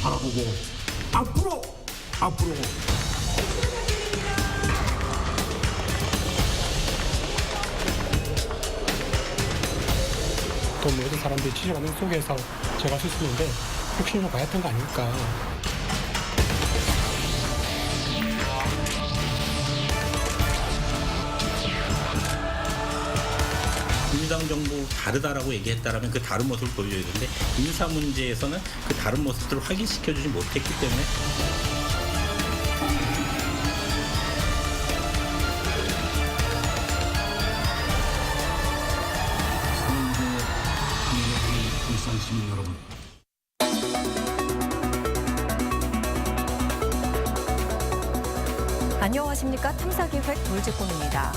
바라보고 앞으로 또 모든 사람들이 지지하는 속에서 제가 스스로인데 혁신을 봐야 했던 거 아닐까. 민주당 정부 다르다라고 얘기했다라면 그 다른 모습을 보여줘야 되는데 인사 문제에서는 그 다른 모습들을 확인시켜주지 못했기 때문에 울산 시민 여러분, 안녕하십니까. 탐사기획 돌직공입니다.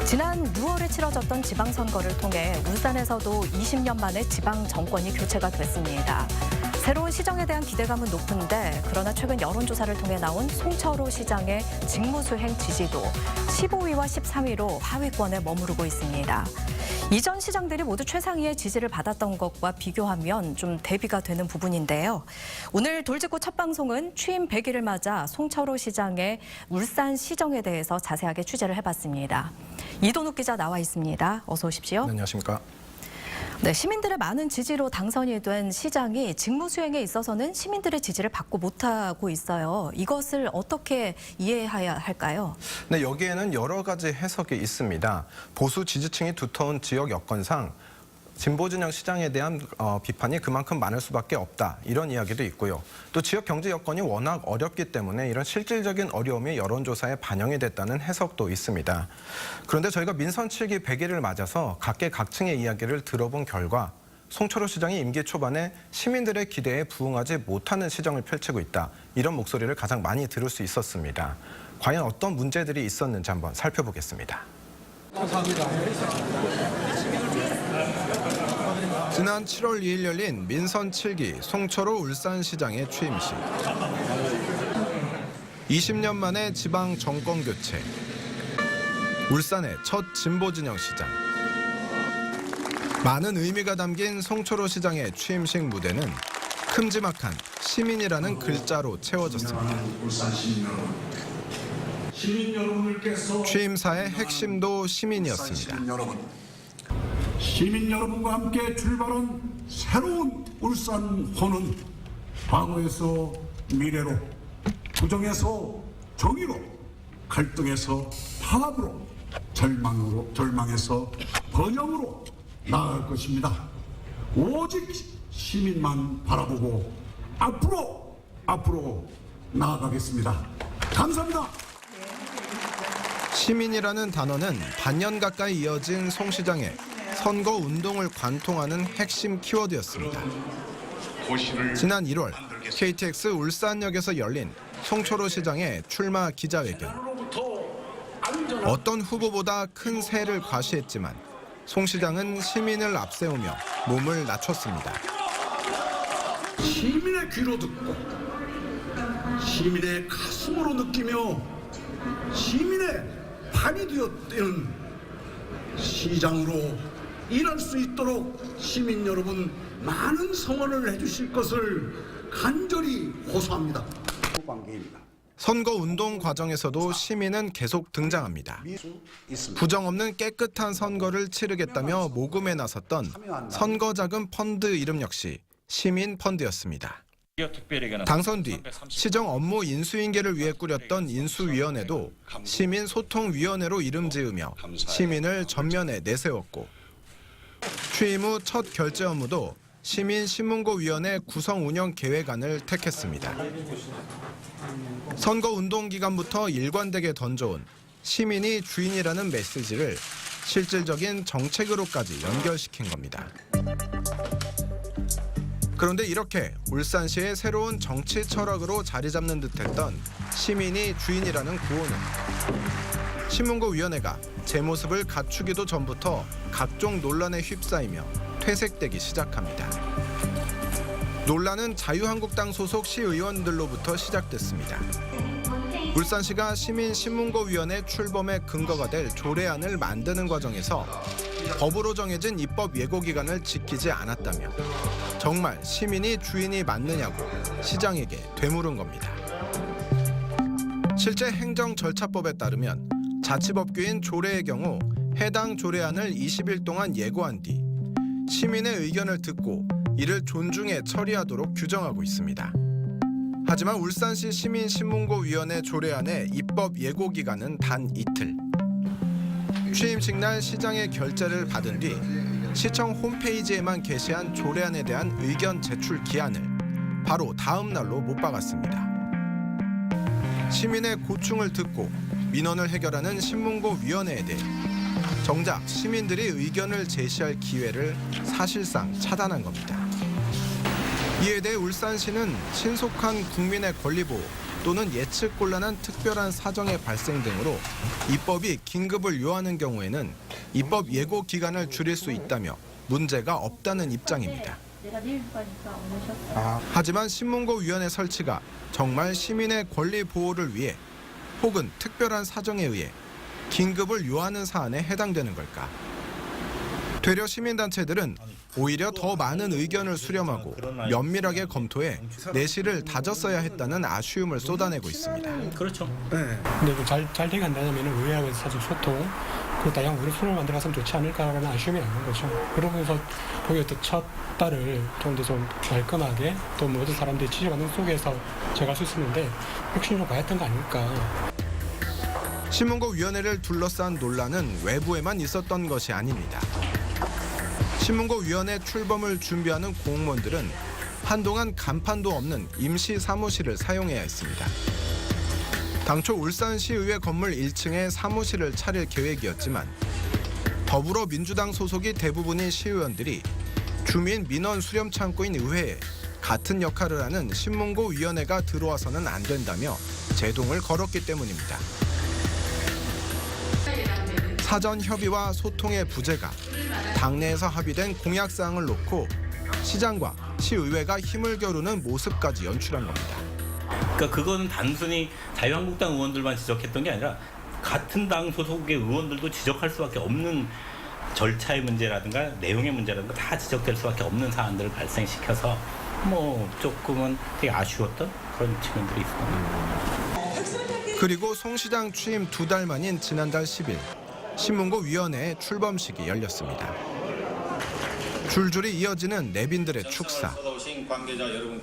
지난 6월에 치러졌던 지방선거를 통해 울산에서도 20년 만에 지방 정권이 교체가 됐습니다. 새로운 시정에 대한 기대감은 높은데 그러나 최근 여론조사를 통해 나온 송철호 시장의 직무수행 지지도 15위와 13위로 하위권에 머무르고 있습니다. 이전 시장들이 모두 최상위의 지지를 받았던 것과 비교하면 좀 대비가 되는 부분인데요. 오늘 돌직구 첫 방송은 취임 100일을 맞아 송철호 시장의 울산 시정에 대해서 자세하게 취재를 해봤습니다. 이동욱 기자 나와 있습니다. 어서 오십시오. 네, 안녕하십니까. 네, 시민들의 많은 지지로 당선이 된 시장이 직무 수행에 있어서는 시민들의 지지를 받고 못하고 있어요. 이것을 어떻게 이해해야 할까요? 네, 여기에는 여러 가지 해석이 있습니다. 보수 지지층이 두터운 지역 여건상 진보 진영 시장에 대한 비판이 그만큼 많을 수밖에 없다. 이런 이야기도 있고요. 또 지역 경제 여건이 워낙 어렵기 때문에 이런 실질적인 어려움이 여론조사에 반영이 됐다는 해석도 있습니다. 그런데 저희가 민선 7기 100일을 맞아서 각계각층의 이야기를 들어본 결과 송철호 시장이 임기 초반에 시민들의 기대에 부응하지 못하는 시정을 펼치고 있다. 이런 목소리를 가장 많이 들을 수 있었습니다. 과연 어떤 문제들이 있었는지 한번 살펴보겠습니다. 지난 7월 2일 열린 민선 7기 송철호 울산시장의 취임식. 20년 만에 지방 정권 교체. 울산의 첫 진보진영 시장. 많은 의미가 담긴 송철호 시장의 취임식 무대는 큼지막한 시민이라는 글자로 채워졌습니다. 취임사의 핵심도 시민이었습니다. 시민 여러분과 함께 출발한 새로운 울산호는 과거에서 미래로, 부정에서 정의로, 갈등에서 화합으로, 절망에서 번영으로 나아갈 것입니다. 오직 시민만 바라보고 앞으로 나아가겠습니다. 감사합니다. 시민이라는 단어는 반년 가까이 이어진 송 시장의 선거 운동을 관통하는 핵심 키워드였습니다. 지난 1월 KTX 울산역에서 열린 송철호 시장의 출마 기자회견. 어떤 후보보다 큰 세를 과시했지만 송 시장은 시민을 앞세우며 몸을 낮췄습니다. 시민의 귀로 듣고 시민의 가슴으로 느끼며 시민의 발이 되었던 시장으로 일할 수 있도록 시민 여러분 많은 성원을 해주실 것을 간절히 호소합니다. 선거 운동 과정에서도 시민은 계속 등장합니다. 부정 없는 깨끗한 선거를 치르겠다며 모금에 나섰던 선거자금 펀드 이름 역시 시민 펀드였습니다. 당선 뒤 시정 업무 인수인계를 위해 꾸렸던 인수위원회도 시민소통위원회로 이름 지으며 시민을 전면에 내세웠고 취임 후 첫 결제 업무도 시민신문고위원회 구성 운영 계획안을 택했습니다. 선거 운동 기간부터 일관되게 던져온 시민이 주인이라는 메시지를 실질적인 정책으로까지 연결시킨 겁니다. 그런데 이렇게 울산시의 새로운 정치 철학으로 자리 잡는 듯했던 시민이 주인이라는 구호는 신문고위원회가 제 모습을 갖추기도 전부터 각종 논란에 휩싸이며 퇴색되기 시작합니다. 논란은 자유한국당 소속 시의원들로부터 시작됐습니다. 울산시가 시민신문고위원회 출범의 근거가 될 조례안을 만드는 과정에서 법으로 정해진 입법 예고 기간을 지키지 않았다며 정말 시민이 주인이 맞느냐고 시장에게 되물은 겁니다. 실제 행정 절차법에 따르면 자치법규인 조례의 경우 해당 조례안을 20일 동안 예고한 뒤 시민의 의견을 듣고 이를 존중해 처리하도록 규정하고 있습니다. 하지만 울산시 시민신문고위원회 조례안의 입법 예고 기간은 단 이틀. 취임식 날 시장의 결재를 받은 뒤 시청 홈페이지에만 게시한 조례안에 대한 의견 제출 기한을 바로 다음 날로 못 박았습니다. 시민의 고충을 듣고 민원을 해결하는 신문고위원회에 대해 정작 시민들이 의견을 제시할 기회를 사실상 차단한 겁니다. 이에 대해 울산시는 신속한 국민의 권리 보호 또는 예측 곤란한 특별한 사정의 발생 등으로 입법이 긴급을 요하는 경우에는 입법 예고 기간을 줄일 수 있다며 문제가 없다는 입장입니다. 하지만 신문고위원회 설치가 정말 시민의 권리 보호를 위해 혹은 특별한 사정에 의해 긴급을 요하는 사안에 해당되는 걸까? 되려 시민단체들은 오히려 더 많은 의견을 수렴하고 면밀하게 검토해 내실을 다졌어야 했다는 아쉬움을 쏟아내고 있습니다. 그렇죠. 근데 이거 잘 되게 한다면 의회하고 사실 소통, 그 다양한 우리 손을 만들어갔으면 좋지 않을까라는 아쉬움이 남는 거죠. 그러면서 거기에 첫 달을 좀 더 좀 깔끔하게 또 모든 사람들이 지지받는 속에서 제가 쓰는데 혹시 좀 봐야 했던 거 아닐까. 신문고위원회를 둘러싼 논란은 외부에만 있었던 것이 아닙니다. 신문고위원회 출범을 준비하는 공무원들은 한동안 간판도 없는 임시 사무실을 사용해야 했습니다. 당초 울산시의회 건물 1층에 사무실을 차릴 계획이었지만 더불어민주당 소속이 대부분인 시의원들이 주민 민원 수렴 창구인 의회에 같은 역할을 하는 신문고위원회가 들어와서는 안 된다며 제동을 걸었기 때문입니다. 사전 협의와 소통의 부재가 당내에서 합의된 공약사항을 놓고 시장과 시의회가 힘을 겨루는 모습까지 연출한 겁니다. 그러니까 그건 단순히 자유한국당 의원들만 지적했던 게 아니라 같은 당 소속의 의원들도 지적할 수밖에 없는 절차의 문제라든가 내용의 문제라든가 다 지적될 수밖에 없는 사안들을 발생시켜서 뭐 조금은 되게 아쉬웠던 그런 측면들이 있습니다. 그리고 송 시장 취임 2달 만인 지난달 10일 신문고위원회의 출범식이 열렸습니다. 줄줄이 이어지는 내빈들의 축사.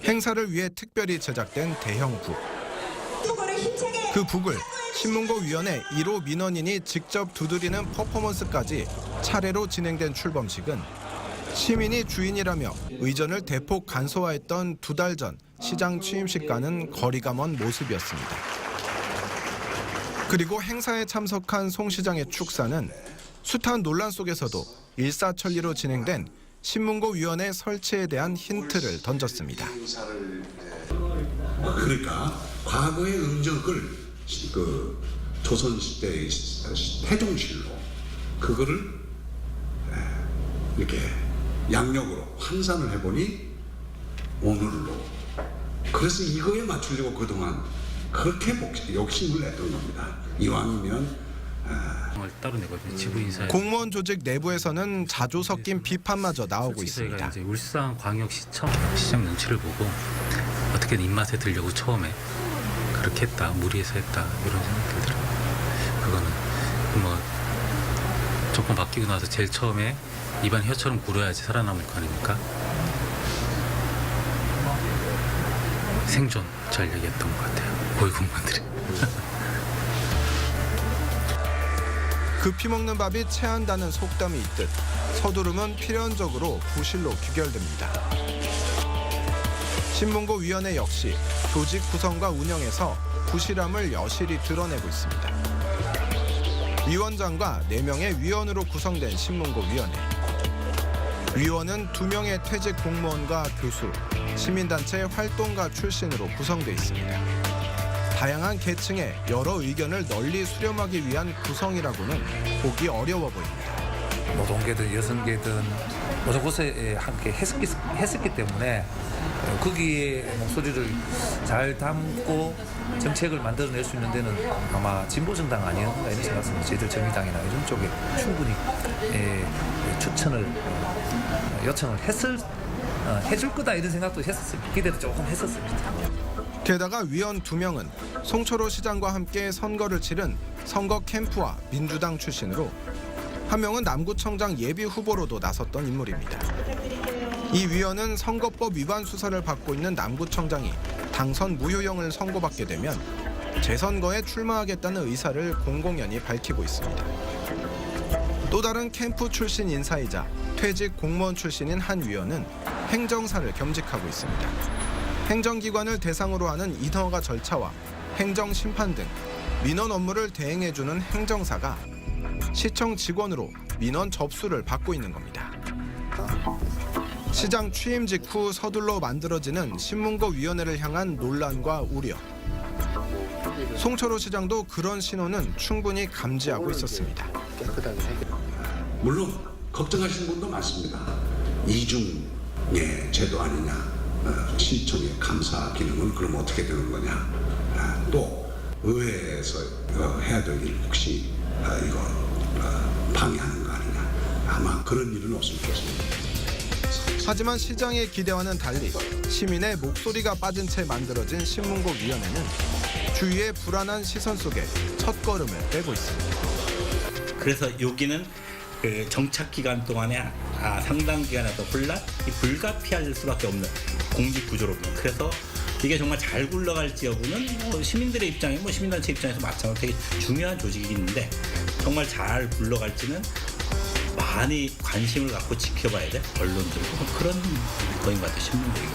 행사를 위해 특별히 제작된 대형 북. 그 북을 신문고위원회 1호 민원인이 직접 두드리는 퍼포먼스까지 차례로 진행된 출범식은 시민이 주인이라며 의전을 대폭 간소화했던 2달 전 시장 취임식과는 거리가 먼 모습이었습니다. 그리고 행사에 참석한 송 시장의 축사는 숱한 논란 속에서도 일사천리로 진행된 신문고위원회 설치에 대한 힌트를 던졌습니다. 그러니까 과거의 흔적을 그 조선시대의 태종실로 그거를 이렇게 양력으로 환산을 해보니 오늘로. 그래서 이거에 맞추려고 그동안 그렇게 욕심을 냈던 겁니다. 이왕이면 따로 내거든요. 지부 인사. 공무원 조직 내부에서는 자주 섞인 비판마저 나오고 있습니다. 저희가 이제 울산광역시청 시장 눈치를 보고 어떻게든 입맛에 들려고 처음에 그렇게 했다, 무리해서 했다 이런 생각이 들더라고요. 그거는 뭐 정권 바뀌고 나서 제일 처음에 입안 혀처럼 굴어야지 살아남을 거 아닙니까? 생존 잘 얘기했던 것 같아요. 고위공무원들이. 급히 먹는 밥이 체한다는 속담이 있듯 서두름은 필연적으로 부실로 귀결됩니다. 신문고위원회 역시 조직 구성과 운영에서 부실함을 여실히 드러내고 있습니다. 위원장과 4명의 위원으로 구성된 신문고위원회. 위원은 2명의 퇴직 공무원과 교수, 시민단체 활동가 출신으로 구성돼 있습니다. 다양한 계층의 여러 의견을 널리 수렴하기 위한 구성이라고는 보기 어려워 보입니다. 노동계든 여성계든 모든 곳에 함께 했었기 때문에 거기에 목소리를 잘 담고 정책을 만들어낼 수 있는 데는 아마 진보정당 아니었나 이런 생각이 듭니다. 저희들 정의당이나 이런 쪽에 충분히 추천을 요청을 해줄 거다 이런 생각도 했었습니다. 기대도 조금 했었습니다. 게다가 위원 2명은 송철호 시장과 함께 선거를 치른 선거 캠프와 민주당 출신으로 한 명은 남구청장 예비 후보로도 나섰던 인물입니다. 이 위원은 선거법 위반 수사를 받고 있는 남구청장이 당선 무효형을 선고받게 되면 재선거에 출마하겠다는 의사를 공공연히 밝히고 있습니다. 또 다른 캠프 출신 인사이자 퇴직 공무원 출신인 한 위원은 행정사를 겸직하고 있습니다. 행정기관을 대상으로 하는 인허가 절차와 행정심판 등 민원 업무를 대행해주는 행정사가 시청 직원으로 민원 접수를 받고 있는 겁니다. 시장 취임 직후 서둘러 만들어지는 신문고위원회를 향한 논란과 우려. 송철호 시장도 그런 신호는 충분히 감지하고 있었습니다. 물론 걱정하시는 분도 많습니다. 이중의 제도 아니냐, 시청의 감사 기능은 그럼 어떻게 되는 거냐, 또 의회에서 해야 될 일 혹시 이거 방해하는 거 아니냐, 아마 그런 일은 없을 것입니다. 하지만 시장의 기대와는 달리 시민의 목소리가 빠진 채 만들어진 신문고위원회는 주위의 불안한 시선 속에 첫걸음을 떼고 있습니다. 그래서 여기는 그 정착 기간 동안에 상당 기간의 또 혼란, 이 불가피할 수밖에 없는 공직 구조로군요. 그래서 이게 정말 잘 굴러갈지 여부는 시민들의 입장에, 시민단체 입장에서 마찬가지로 되게 중요한 조직이 있는데 정말 잘 굴러갈지는 많이 관심을 갖고 지켜봐야 돼, 언론들도. 그런 거인 것 같아요, 신문들이.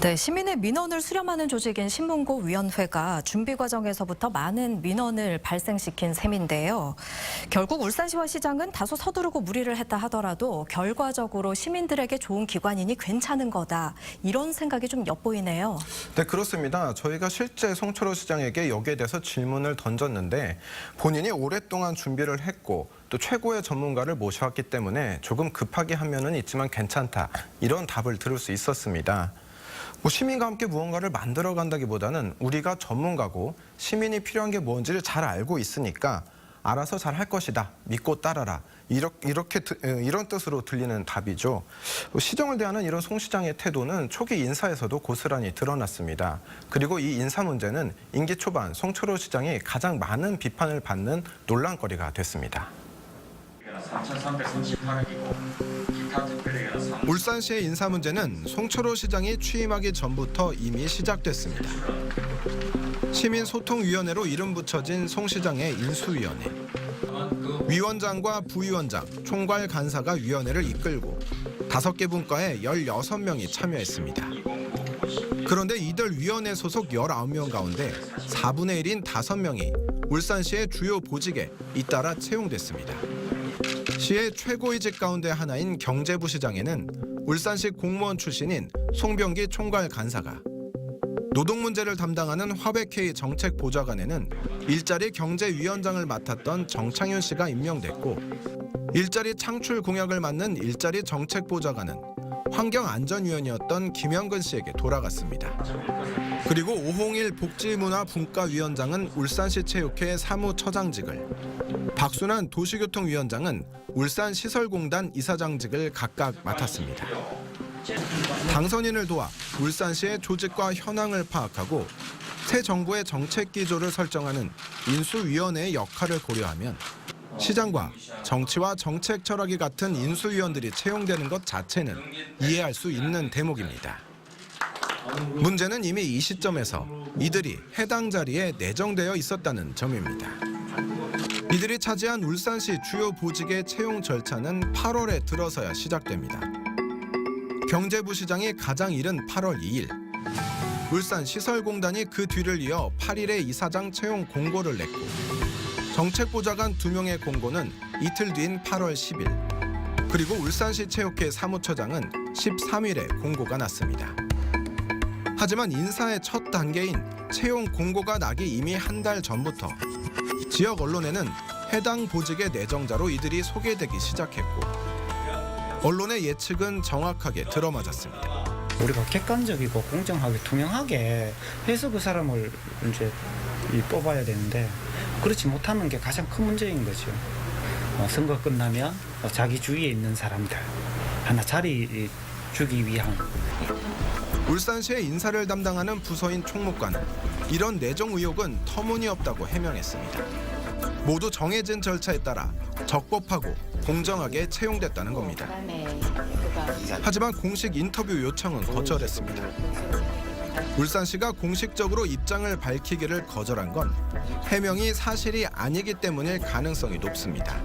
네, 시민의 민원을 수렴하는 조직인 신문고위원회가 준비 과정에서부터 많은 민원을 발생시킨 셈인데요. 결국 울산시와 시장은 다소 서두르고 무리를 했다 하더라도 결과적으로 시민들에게 좋은 기관이니 괜찮은 거다. 이런 생각이 좀 엿보이네요. 네, 그렇습니다. 저희가 실제 송철호 시장에게 여기에 대해서 질문을 던졌는데 본인이 오랫동안 준비를 했고 또 최고의 전문가를 모셔왔기 때문에 조금 급하게 한 면은 있지만 괜찮다. 이런 답을 들을 수 있었습니다. 시민과 함께 무언가를 만들어간다기보다는 우리가 전문가고 시민이 필요한 게 뭔지를 잘 알고 있으니까 알아서 잘 할 것이다. 믿고 따라라. 이런 뜻으로 들리는 답이죠. 시정을 대하는 이런 송 시장의 태도는 초기 인사에서도 고스란히 드러났습니다. 그리고 이 인사 문제는 임기 초반 송철호 시장이 가장 많은 비판을 받는 논란거리가 됐습니다. 울산시의 인사 문제는 송철호 시장이 취임하기 전부터 이미 시작됐습니다. 시민소통위원회로 이름 붙여진 송 시장의 인수위원회. 위원장과 부위원장, 총괄 간사가 위원회를 이끌고 5개 분과에 16명이 참여했습니다. 그런데 이들 위원회 소속 19명 가운데 4분의 1인 5명이 울산시의 주요 보직에 잇따라 채용됐습니다. 시의 최고위직 가운데 하나인 경제부시장에는 울산시 공무원 출신인 송병기 총괄 간사가, 노동 문제를 담당하는 화백회의 정책보좌관에는 일자리 경제위원장을 맡았던 정창윤 씨가 임명됐고, 일자리 창출 공약을 맡는 일자리 정책보좌관은 환경안전위원이었던 김영근 씨에게 돌아갔습니다. 그리고 오홍일 복지문화분과위원장은 울산시 체육회 사무처장직을, 박순환 도시교통위원장은 울산시설공단 이사장직을 각각 맡았습니다. 당선인을 도와 울산시의 조직과 현황을 파악하고 새 정부의 정책 기조를 설정하는 인수위원회의 역할을 고려하면 시장과 정치와 정책 철학이 같은 인수위원들이 채용되는 것 자체는 이해할 수 있는 대목입니다. 문제는 이미 이 시점에서 이들이 해당 자리에 내정되어 있었다는 점입니다. 이들이 차지한 울산시 주요 보직의 채용 절차는 8월에 들어서야 시작됩니다. 경제부시장이 가장 이른 8월 2일, 울산시설공단이 그 뒤를 이어 8일에 이사장 채용 공고를 냈고, 정책보좌관 2명의 공고는 이틀 뒤인 8월 10일, 그리고 울산시 체육회 사무처장은 13일에 공고가 났습니다. 하지만 인사의 첫 단계인 채용 공고가 나기 이미 한 달 전부터 지역 언론에는 해당 보직의 내정자로 이들이 소개되기 시작했고, 언론의 예측은 정확하게 들어맞았습니다. 우리가 객관적이고 공정하게 투명하게 해서 그 사람을 이제 뽑아야 되는데 그렇지 못하는 게 가장 큰 문제인 거죠. 선거 끝나면 자기 주위에 있는 사람들 하나 자리 주기 위한. 울산시의 인사를 담당하는 부서인 총무과는 이런 내정 의혹은 터무니없다고 해명했습니다. 모두 정해진 절차에 따라 적법하고 공정하게 채용됐다는 겁니다. 하지만 공식 인터뷰 요청은 거절했습니다. 울산시가 공식적으로 입장을 밝히기를 거절한 건 해명이 사실이 아니기 때문일 가능성이 높습니다.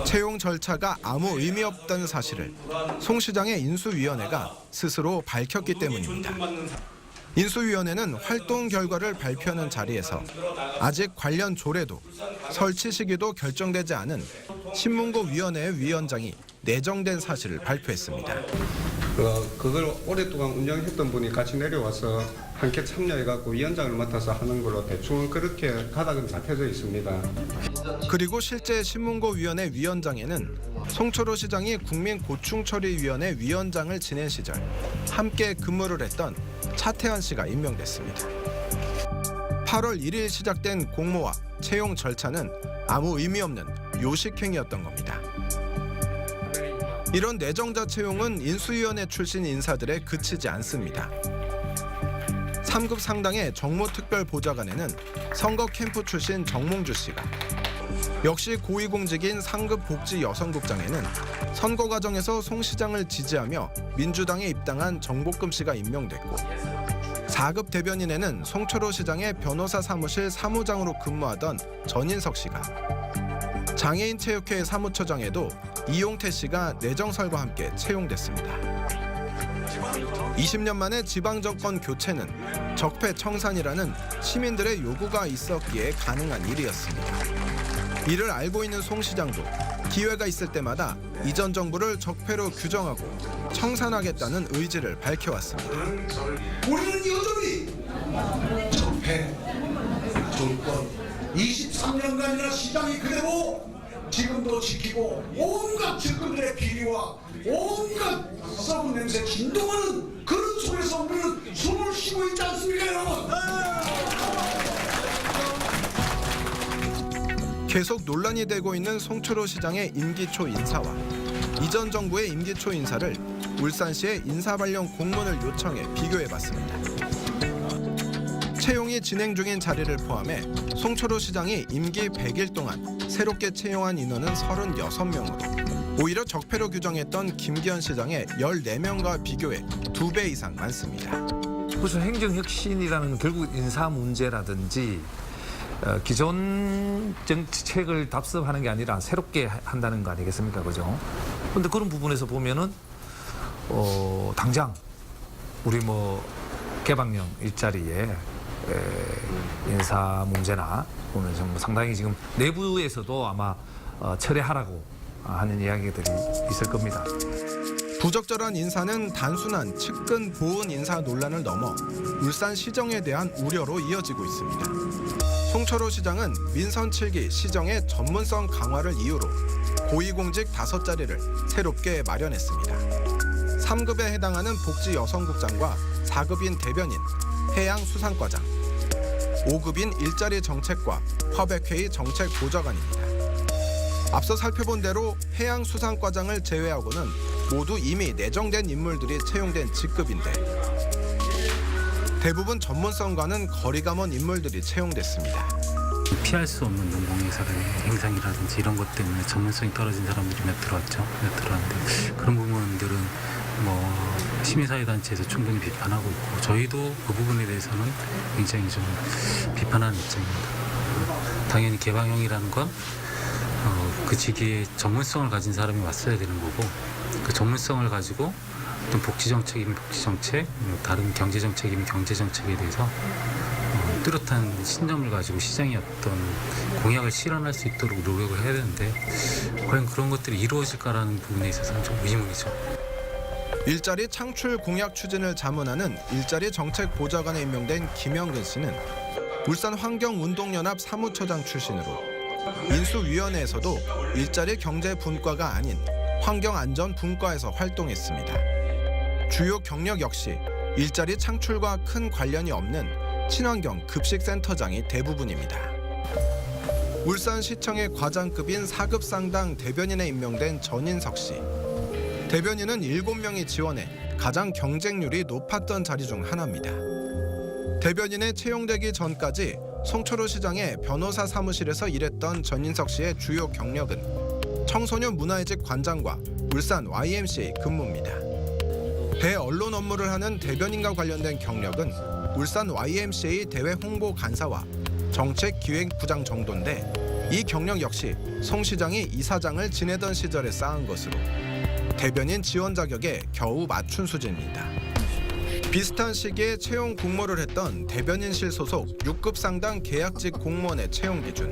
채용 절차가 아무 의미 없다는 사실을 송 시장의 인수위원회가 스스로 밝혔기 때문입니다. 인수위원회는 활동 결과를 발표하는 자리에서 아직 관련 조례도 설치 시기도 결정되지 않은 신문고위원회 위원장이 내정된 사실을 발표했습니다. 그걸 오랫동안 운영했던 분이 같이 내려와서 함께 참여해갖고 위원장을 맡아서 하는 걸로 대충 그렇게 가닥은 잡혀져 있습니다. 그리고 실제 신문고위원회 위원장에는 송철호 시장이 국민고충처리위원회 위원장을 지낸 시절 함께 근무를 했던 차태환 씨가 임명됐습니다. 8월 1일 시작된 공모와 채용 절차는 아무 의미 없는 요식행위였던 겁니다. 이런 내정자 채용은 인수위원회 출신 인사들에 그치지 않습니다. 3급 상당의 정무특별보좌관에는 선거 캠프 출신 정몽주 씨가, 역시 고위공직인 상급 복지 여성국장에는 선거 과정에서 송 시장을 지지하며 민주당에 입당한 정복금 씨가 임명됐고, 4급 대변인에는 송철호 시장의 변호사 사무실 사무장으로 근무하던 전인석 씨가, 장애인 체육회 사무처장에도 이용태 씨가 내정설과 함께 채용됐습니다. 20년 만에 지방정권 교체는 적폐청산이라는 시민들의 요구가 있었기에 가능한 일이었습니다. 이를 알고 있는 송 시장도 기회가 있을 때마다 이전 정부를 적폐로 규정하고 청산하겠다는 의지를 밝혀왔습니다. 우리는 여전히 적폐 정권 23년간이나 시장이 그대로 지금도 지키고 온갖 측근들의 비리와 온갖 썩은 냄새 진동하는 그런 속에서 우리는 숨을 쉬고 있지 않습니까, 여러분? 계속 논란이 되고 있는 송철호 시장의 임기 초 인사와 이전 정부의 임기 초 인사를 울산시의 인사 관련 공문을 요청해 비교해봤습니다. 채용이 진행 중인 자리를 포함해 송철호 시장이 임기 100일 동안 새롭게 채용한 인원은 36명으로 오히려 적폐로 규정했던 김기현 시장의 14명과 비교해 2배 이상 많습니다. 무슨 행정혁신이라는 결국 인사 문제라든지 기존 정책을 답습하는 게 아니라 새롭게 한다는 거 아니겠습니까? 그죠? 근데 그런 부분에서 보면은 당장 우리 개방령 일자리에 인사 문제나 보면 좀 상당히 지금 내부에서도 아마 철회하라고 하는 이야기들이 있을 겁니다. 부적절한 인사는 단순한 측근 보은 인사 논란을 넘어 울산 시정에 대한 우려로 이어지고 있습니다. 송철호 시장은 민선 7기 시정의 전문성 강화를 이유로 고위공직 5자리를 새롭게 마련했습니다. 3급에 해당하는 복지 여성국장과 4급인 대변인, 해양수산과장, 5급인 일자리 정책과 화백회의 정책보좌관입니다. 앞서 살펴본 대로 해양수산과장을 제외하고는 모두 이미 내정된 인물들이 채용된 직급인데 대부분 전문성과는 거리가 먼 인물들이 채용됐습니다. 피할 수 없는 공공의사의 행상이라든지 이런 것 때문에 전문성이 떨어진 사람들이 몇 들어왔는데 그런 부분들은 시민사회단체에서 충분히 비판하고 있고 저희도 그 부분에 대해서는 굉장히 좀 비판하는 입장입니다. 당연히 개방형이라는 건 그 직위에 전문성을 가진 사람이 왔어야 되는 거고 그 전문성을 가지고 어떤 복지정책이면 복지정책, 다른 경제정책이면 경제정책에 대해서 뚜렷한 신념을 가지고 시장의 어떤 공약을 실현할 수 있도록 노력을 해야 되는데 과연 그런 것들이 이루어질까라는 부분에 있어서는 좀 의문이죠. 일자리 창출 공약 추진을 자문하는 일자리 정책보좌관에 임명된 김영근 씨는 울산 환경운동연합 사무처장 출신으로 인수위원회에서도 일자리 경제 분과가 아닌 환경안전 분과에서 활동했습니다. 주요 경력 역시 일자리 창출과 큰 관련이 없는 친환경 급식센터장이 대부분입니다. 울산시청의 과장급인 4급 상당 대변인에 임명된 전인석 씨. 대변인은 7명이 지원해 가장 경쟁률이 높았던 자리 중 하나입니다. 대변인에 채용되기 전까지 송철호 시장의 변호사 사무실에서 일했던 전인석 씨의 주요 경력은 청소년 문화예직 관장과 울산 YMCA 근무입니다. 대언론 업무를 하는 대변인과 관련된 경력은 울산 YMCA 대외 홍보 간사와 정책기획부장 정도인데 이 경력 역시 송 시장이 이사장을 지내던 시절에 쌓은 것으로 대변인 지원 자격에 겨우 맞춘 수준입니다. 비슷한 시기에 채용 공모를 했던 대변인실 소속 6급 상당 계약직 공무원의 채용 기준.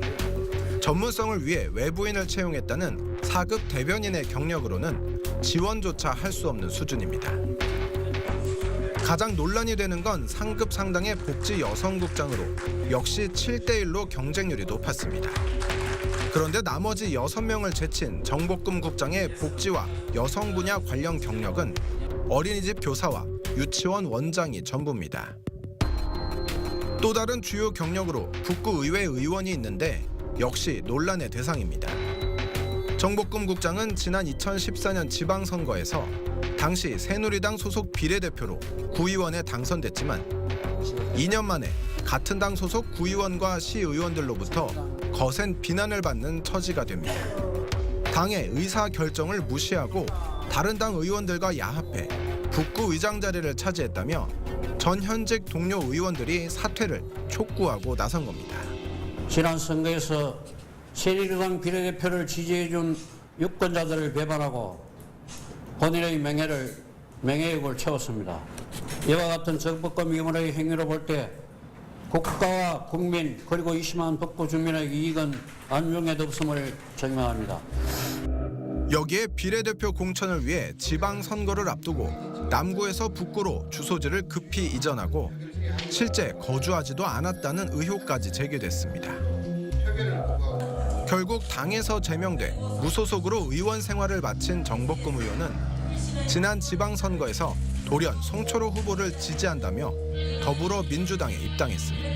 전문성을 위해 외부인을 채용했다는 4급 대변인의 경력으로는 지원조차 할 수 없는 수준입니다. 가장 논란이 되는 건 상급 상당의 복지 여성국장으로 역시 7대1로 경쟁률이 높았습니다. 그런데 나머지 6명을 제친 정복금 국장의 복지와 여성 분야 관련 경력은 어린이집 교사와 유치원 원장이 전부입니다. 또 다른 주요 경력으로 북구의회 의원이 있는데 역시 논란의 대상입니다. 정복금 국장은 지난 2014년 지방선거에서 당시 새누리당 소속 비례대표로 구의원에 당선됐지만 2년 만에 같은 당 소속 구의원과 시의원들로부터 거센 비난을 받는 처지가 됩니다. 당의 의사 결정을 무시하고 다른 당 의원들과 야합해 북구의장 자리를 차지했다며 전 현직 동료 의원들이 사퇴를 촉구하고 나선 겁니다. 지난 선거에서 새누리당 비례대표를 지지해준 유권자들을 배반하고 본인의 명예욕을 채웠습니다. 이와 같은 정복금 위원회의 행위로 볼 때 국가와 국민 그리고 20만 북구 주민의 이익은 안중에도 없음을 증명합니다. 여기에 비례대표 공천을 위해 지방선거를 앞두고 남구에서 북구로 주소지를 급히 이전하고 실제 거주하지도 않았다는 의혹까지 제기됐습니다. 결국 당에서 제명돼 무소속으로 의원 생활을 마친 정복금 의원은 지난 지방선거에서 돌연 송철호 후보를 지지한다며 더불어민주당에 입당했습니다.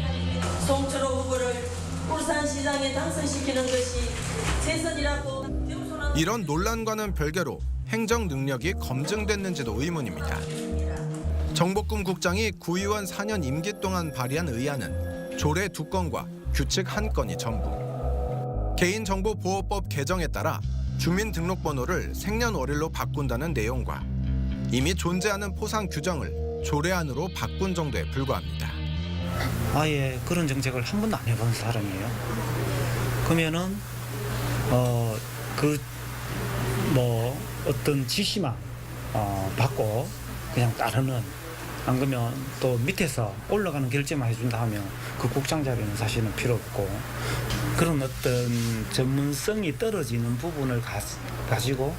송철호 후보를 울산시장에 당선시키는 것이 최선이라고. 이런 논란과는 별개로 행정 능력이 검증됐는지도 의문입니다. 정복금 국장이 구의원 4년 임기 동안 발의한 의안은 조례 2건과 규칙 1건이 전부. 개인정보보호법 개정에 따라 주민등록번호를 생년월일로 바꾼다는 내용과 이미 존재하는 포상 규정을 조례안으로 바꾼 정도에 불과합니다. 아예 그런 정책을 한 번도 안 해본 사람이에요. 그러면은 어떤 지시만 받고 그냥 따르는, 안 그러면 또 밑에서 올라가는 결제만 해준다 하면 그 국장 자리는 사실은 필요 없고, 그런 어떤 전문성이 떨어지는 부분을 가지고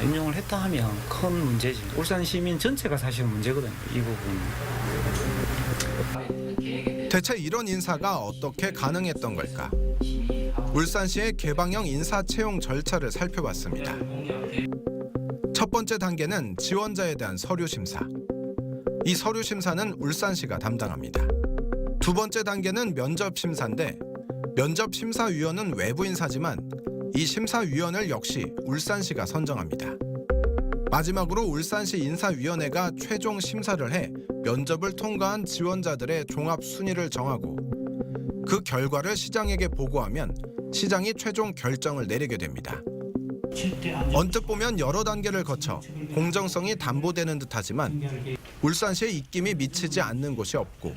임용을 했다 하면 큰 문제지. 울산 시민 전체가 사실 문제거든요, 이 부분. 대체 이런 인사가 어떻게 가능했던 걸까? 울산시의 개방형 인사 채용 절차를 살펴봤습니다. 첫 번째 단계는 지원자에 대한 서류 심사. 이 서류 심사는 울산시가 담당합니다. 두 번째 단계는 면접 심사인데 면접 심사위원은 외부 인사지만 이 심사위원을 역시 울산시가 선정합니다. 마지막으로 울산시 인사위원회가 최종 심사를 해 면접을 통과한 지원자들의 종합 순위를 정하고 그 결과를 시장에게 보고하면 시장이 최종 결정을 내리게 됩니다. 언뜻 보면 여러 단계를 거쳐 공정성이 담보되는 듯하지만 울산시의 입김이 미치지 않는 곳이 없고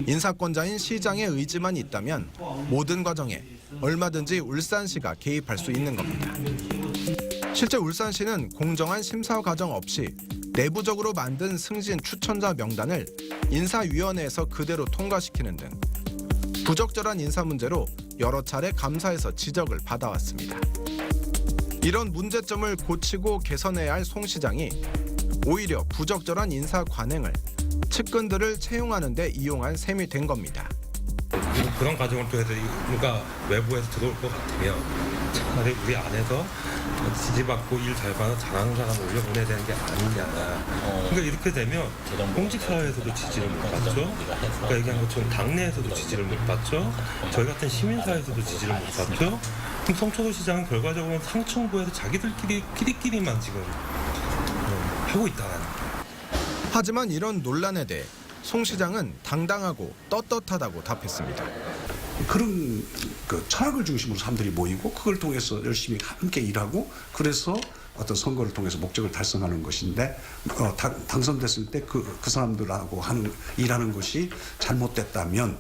인사권자인 시장의 의지만 있다면 모든 과정에 얼마든지 울산시가 개입할 수 있는 겁니다. 실제 울산시는 공정한 심사 과정 없이 내부적으로 만든 승진 추천자 명단을 인사위원회에서 그대로 통과시키는 등 부적절한 인사 문제로 여러 차례 감사에서 지적을 받아왔습니다. 이런 문제점을 고치고 개선해야 할 송 시장이 오히려 부적절한 인사 관행을 측근들을 채용하는 데 이용한 셈이 된 겁니다. 그런 과정을 통해서 누가 외부에서 들어올 것 같으면 차라리 우리 안에서 지지받고 일 잘하는 사람을 올려보내야 되는 게 아니냐. 그러니까 이렇게 되면 공직사회에서도 지지를 못 받죠. 그러니까 얘기한 것처럼 당내에서도 지지를 못 받죠. 저희 같은 시민사회에서도 지지를 못 받죠. 그럼 송철호 시장은 결과적으로 상층부에서 자기들끼리만 지금 하고 있다는. 하지만 이런 논란에 대해 송 시장은 당당하고 떳떳하다고 답했습니다. 그런 그 철학을 중심으로 사람들이 모이고 그걸 통해서 열심히 함께 일하고 그래서 어떤 선거를 통해서 목적을 달성하는 것인데 당선됐을 때 그 사람들하고 일하는 것이 잘못됐다면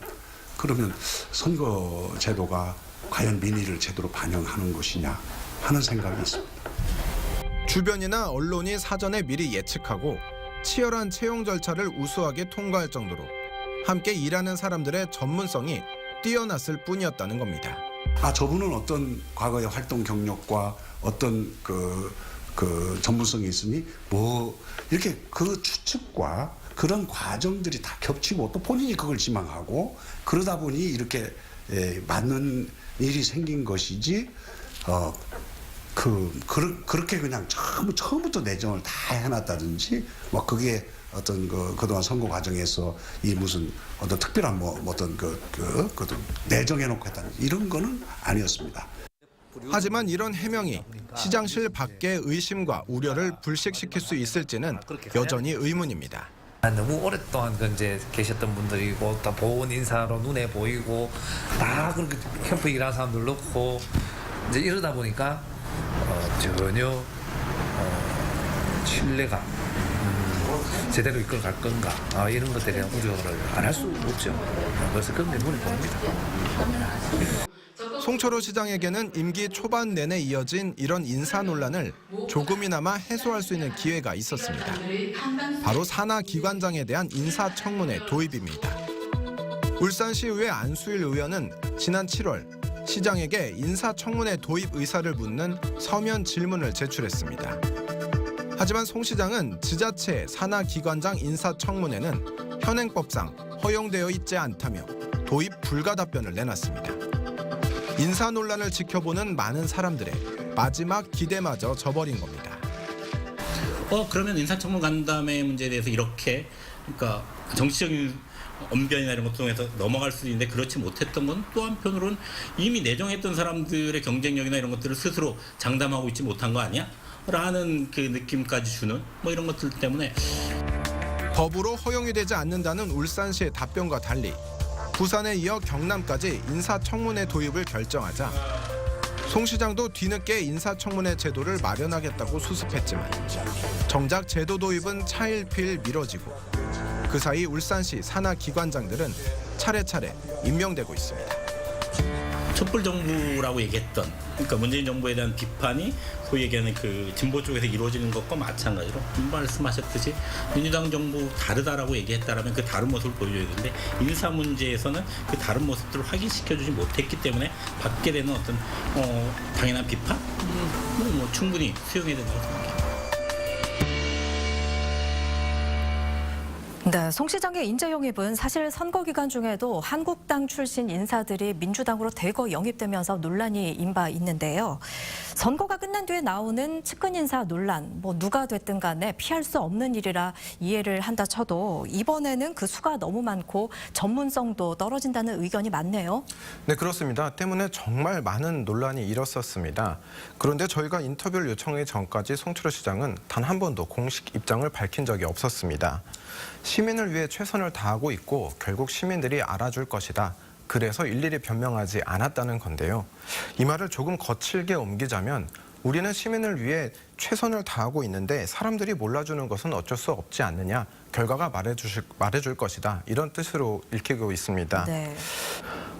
그러면 선거 제도가 과연 민의를 제대로 반영하는 것이냐 하는 생각이 있습니다. 주변이나 언론이 사전에 미리 예측하고 치열한 채용 절차를 우수하게 통과할 정도로 함께 일하는 사람들의 전문성이 뛰어났을 뿐이었다는 겁니다. 저분은 어떤 과거의 활동 경력과 어떤 그 전문성이 있으니 뭐 이렇게 그 추측과 그런 과정들이 다 겹치고 또 본인이 그걸 지망하고 그러다 보니 이렇게 맞는 일이 생긴 것이지 그렇게 그냥 처음부터 내정을 다 해놨다든지 뭐 그게 어떤 그동안 선거 과정에서 이 무슨 어떤 특별한 어떤 내정해놓고 했다는 이런 거는 아니었습니다. 하지만 이런 해명이 시장실 밖의 의심과 우려를 불식시킬 수 있을지는 여전히 의문입니다. 너무 오랫동안 이제 계셨던 분들이고 또 보훈 인사로 눈에 보이고 다 그렇게 캠프 일하는 사람들 넣고 이제 이러다 보니까 전혀 신뢰가 제대로 이끌어갈 건가 이런 것들에 대한 우려를 안 할 수 없죠. 그래서 그런 게 눈에 보입니다. 송철호 시장에게는 임기 초반 내내 이어진 이런 인사 논란을 조금이나마 해소할 수 있는 기회가 있었습니다. 바로 산하 기관장에 대한 인사청문회 도입입니다. 울산시의회 안수일 의원은 지난 7월 시장에게 인사청문회 도입 의사를 묻는 서면 질문을 제출했습니다. 하지만 송 시장은 지자체 산하기관장 인사청문회는 현행법상 허용되어 있지 않다며 도입 불가 답변을 내놨습니다. 인사 논란을 지켜보는 많은 사람들의 마지막 기대마저 저버린 겁니다. 그러면 인사청문 간담회 문제에 대해서 이렇게 그러니까 정치적인 언변이나 이런 것 통해서 넘어갈 수 있는데 그렇지 못했던 건 또 한편으로는 이미 내정했던 사람들의 경쟁력이나 이런 것들을 스스로 장담하고 있지 못한 거 아니야? 라는 그 느낌까지 주는 뭐 이런 것들 때문에 법으로 허용이 되지 않는다는 울산시의 답변과 달리 부산에 이어 경남까지 인사청문회 도입을 결정하자 송 시장도 뒤늦게 인사청문회 제도를 마련하겠다고 수습했지만 정작 제도 도입은 차일피일 미뤄지고 그 사이 울산시 산하기관장들은 차례차례 임명되고 있습니다. 촛불 정부라고 얘기했던 그러니까 문재인 정부에 대한 비판이 소위 얘기하는 그 진보 쪽에서 이루어지는 것과 마찬가지로 말씀하셨듯이 민주당 정부 다르다라고 얘기했다라면 그 다른 모습을 보여줘야 되는데 인사 문제에서는 그 다른 모습들을 확인시켜주지 못했기 때문에 받게 되는 어떤 당연한 비판 뭐 충분히 수용해야 된다고 생각합니다. 네, 송 시장의 인재 영입은 사실 선거 기간 중에도 한국당 출신 인사들이 민주당으로 대거 영입되면서 논란이 임바 있는데요. 선거가 끝난 뒤에 나오는 측근 인사 논란, 뭐 누가 됐든 간에 피할 수 없는 일이라 이해를 한다 쳐도 이번에는 그 수가 너무 많고 전문성도 떨어진다는 의견이 많네요. 네, 그렇습니다. 때문에 정말 많은 논란이 일었었습니다. 그런데 저희가 인터뷰를 요청하기 전까지 송철호 시장은 단 한 번도 공식 입장을 밝힌 적이 없었습니다. 시민을 위해 최선을 다하고 있고 결국 시민들이 알아줄 것이다. 그래서 일일이 변명하지 않았다는 건데요. 이 말을 조금 거칠게 옮기자면 우리는 시민을 위해 최선을 다하고 있는데 사람들이 몰라주는 것은 어쩔 수 없지 않느냐. 결과가 말해줄 것이다. 이런 뜻으로 읽히고 있습니다. 네.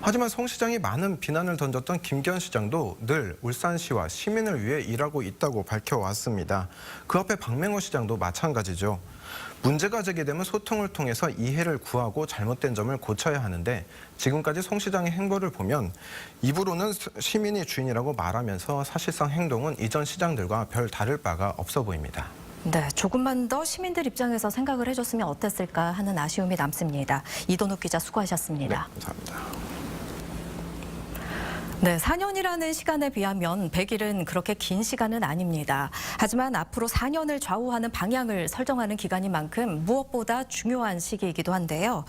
하지만 송 시장이 많은 비난을 던졌던 김기현 시장도 늘 울산시와 시민을 위해 일하고 있다고 밝혀왔습니다. 그 앞에 박맹호 시장도 마찬가지죠. 문제가 제기되면 소통을 통해서 이해를 구하고 잘못된 점을 고쳐야 하는데 지금까지 송 시장의 행보를 보면 입으로는 시민이 주인이라고 말하면서 사실상 행동은 이전 시장들과 별 다를 바가 없어 보입니다. 네, 조금만 더 시민들 입장에서 생각을 해줬으면 어땠을까 하는 아쉬움이 남습니다. 이동욱 기자 수고하셨습니다. 네, 감사합니다. 네, 4년이라는 시간에 비하면 100일은 그렇게 긴 시간은 아닙니다. 하지만 앞으로 4년을 좌우하는 방향을 설정하는 기간인 만큼 무엇보다 중요한 시기이기도 한데요.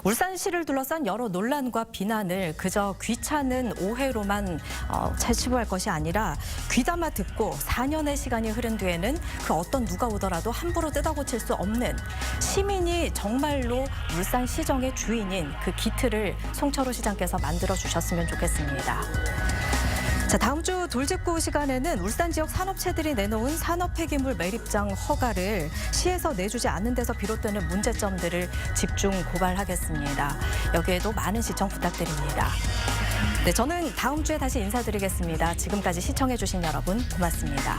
울산시를 둘러싼 여러 논란과 비난을 그저 귀찮은 오해로만 채취할 것이 아니라 귀담아 듣고 4년의 시간이 흐른 뒤에는 그 어떤 누가 오더라도 함부로 뜯어고칠 수 없는 시민이 정말로 울산시정의 주인인 그 기틀을 송철호 시장께서 만들어 주셨으면 좋겠습니다. 자, 다음 주 돌직구 시간에는 울산 지역 산업체들이 내놓은 산업폐기물 매립장 허가를 시에서 내주지 않는 데서 비롯되는 문제점들을 집중 고발하겠습니다. 여기에도 많은 시청 부탁드립니다. 네, 저는 다음 주에 다시 인사드리겠습니다. 지금까지 시청해주신 여러분 고맙습니다.